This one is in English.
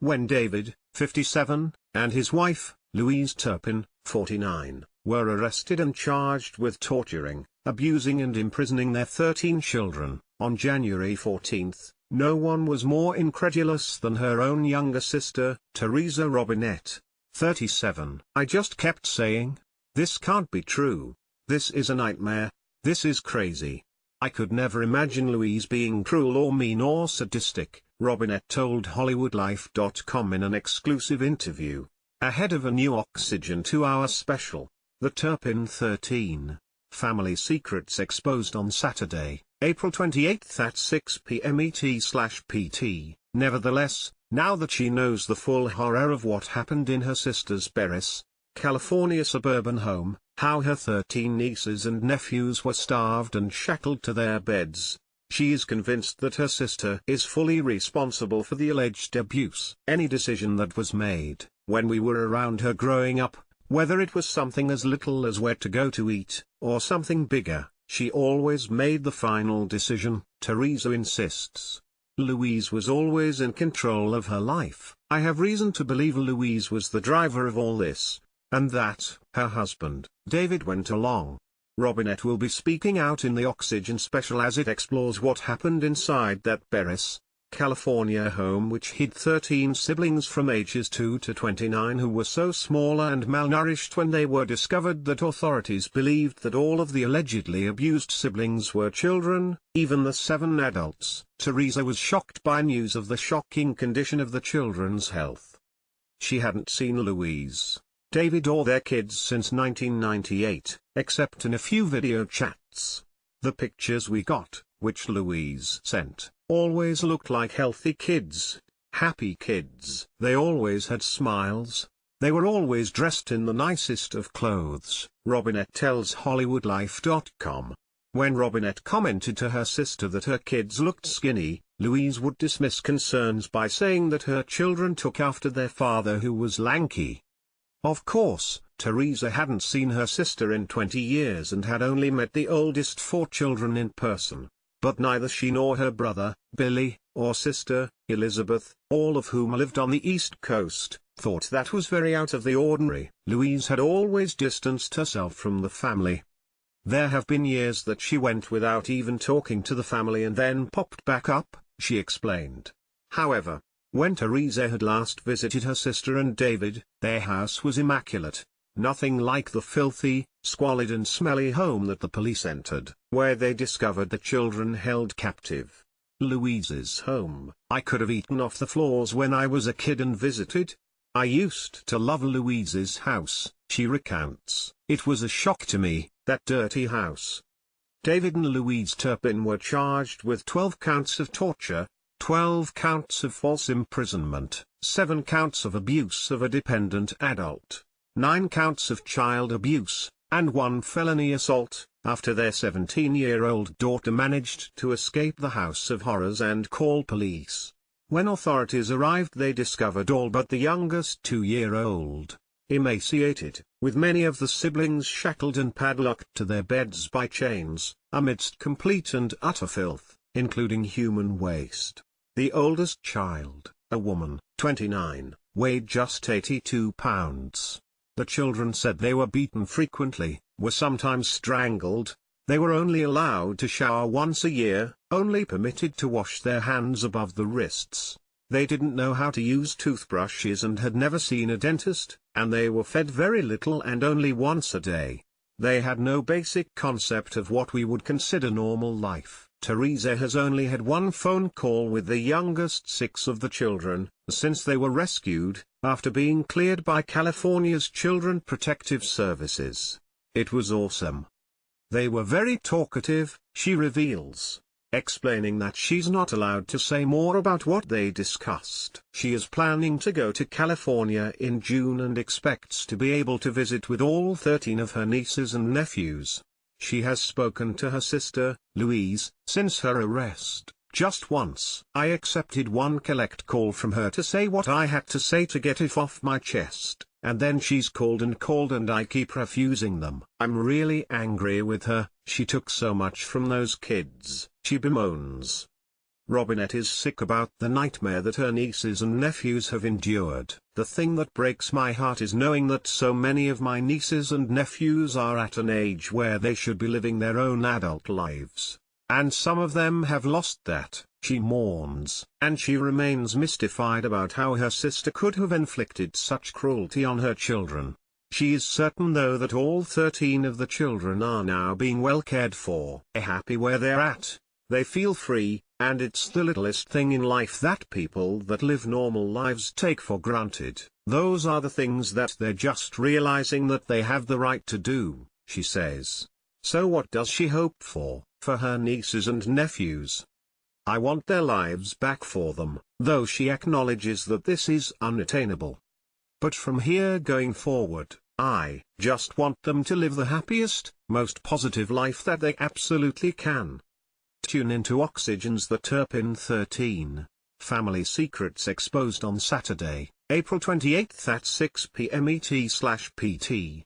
When David, 57, and his wife, Louise Turpin, 49, were arrested and charged with torturing, abusing and imprisoning their 13 children, on January 14, no one was more incredulous than her own younger sister, Teresa Robinette, 37. I just kept saying, "This can't be true. This is a nightmare. This is crazy. I could never imagine Louise being cruel or mean or sadistic," Robinette told HollywoodLife.com in an exclusive interview, ahead of a new Oxygen 2-hour special, The Turpin 13, Family Secrets Exposed on Saturday, April 28 at 6 p.m. ET/PT. Nevertheless, now that she knows the full horror of what happened in her sister's Paris, California suburban home, how her 13 nieces and nephews were starved and shackled to their beds, she is convinced that her sister is fully responsible for the alleged abuse. Any decision that was made, when we were around her growing up, whether it was something as little as where to go to eat, or something bigger, she always made the final decision, Teresa insists. Louise was always in control of her life. I have reason to believe Louise was the driver of all this, and that her husband, David, went along. Robinette will be speaking out in the Oxygen special as it explores what happened inside that Paris, California home which hid 13 siblings from ages 2 to 29 who were so small and malnourished when they were discovered that authorities believed that all of the allegedly abused siblings were children, even the 7 adults. Teresa was shocked by news of the shocking condition of the children's health. She hadn't seen Louise, David or their kids since 1998, except in a few video chats. The pictures we got, which Louise sent, always looked like healthy kids, happy kids. They always had smiles. They were always dressed in the nicest of clothes, Robinette tells HollywoodLife.com. When Robinette commented to her sister that her kids looked skinny, Louise would dismiss concerns by saying that her children took after their father who was lanky. Of course, Teresa hadn't seen her sister in 20 years and had only met the oldest 4 children in person. But neither she nor her brother, Billy, or sister, Elizabeth, all of whom lived on the East Coast, thought that was very out of the ordinary. Louise had always distanced herself from the family. There have been years that she went without even talking to the family and then popped back up, she explained. However, when Teresa had last visited her sister and David, their house was immaculate. Nothing like the filthy, squalid and smelly home that the police entered, where they discovered the children held captive. Louise's home. I could have eaten off the floors when I was a kid and visited. I used to love Louise's house, she recounts. It was a shock to me, that dirty house. David and Louise Turpin were charged with 12 counts of torture, 12 counts of false imprisonment, 7 counts of abuse of a dependent adult, 9 counts of child abuse, and 1 felony assault, after their 17-year-old daughter managed to escape the house of horrors and call police. When authorities arrived they discovered all but the youngest 2-year-old, emaciated, with many of the siblings shackled and padlocked to their beds by chains, amidst complete and utter filth, including human waste. The oldest child, a woman, 29, weighed just 82 pounds. The children said they were beaten frequently, were sometimes strangled. They were only allowed to shower once a year, only permitted to wash their hands above the wrists. They didn't know how to use toothbrushes and had never seen a dentist, and they were fed very little and only once a day. They had no basic concept of what we would consider normal life. Teresa has only had 1 phone call with the youngest 6 of the children, since they were rescued, after being cleared by California's Children Protective Services. It was awesome. They were very talkative, she reveals, explaining that she's not allowed to say more about what they discussed. She is planning to go to California in June and expects to be able to visit with all 13 of her nieces and nephews. She has spoken to her sister, Louise, since her arrest, just once. I accepted 1 collect call from her to say what I had to say to get it off my chest, and then she's called and I keep refusing them. I'm really angry with her, she took so much from those kids, she bemoans. Robinette is sick about the nightmare that her nieces and nephews have endured. The thing that breaks my heart is knowing that so many of my nieces and nephews are at an age where they should be living their own adult lives. And some of them have lost that, she mourns. And she remains mystified about how her sister could have inflicted such cruelty on her children. She is certain though that all 13 of the children are now being well cared for. They're happy where they're at, they feel free, and it's the littlest thing in life that people that live normal lives take for granted. Those are the things that they're just realizing that they have the right to do, she says. So what does she hope for her nieces and nephews? I want their lives back for them, though she acknowledges that this is unattainable. But from here going forward, I just want them to live the happiest, most positive life that they absolutely can. Tune into Oxygen's The Turpin 13, Family Secrets Exposed on Saturday, April 28 at 6 p.m. ET/PT.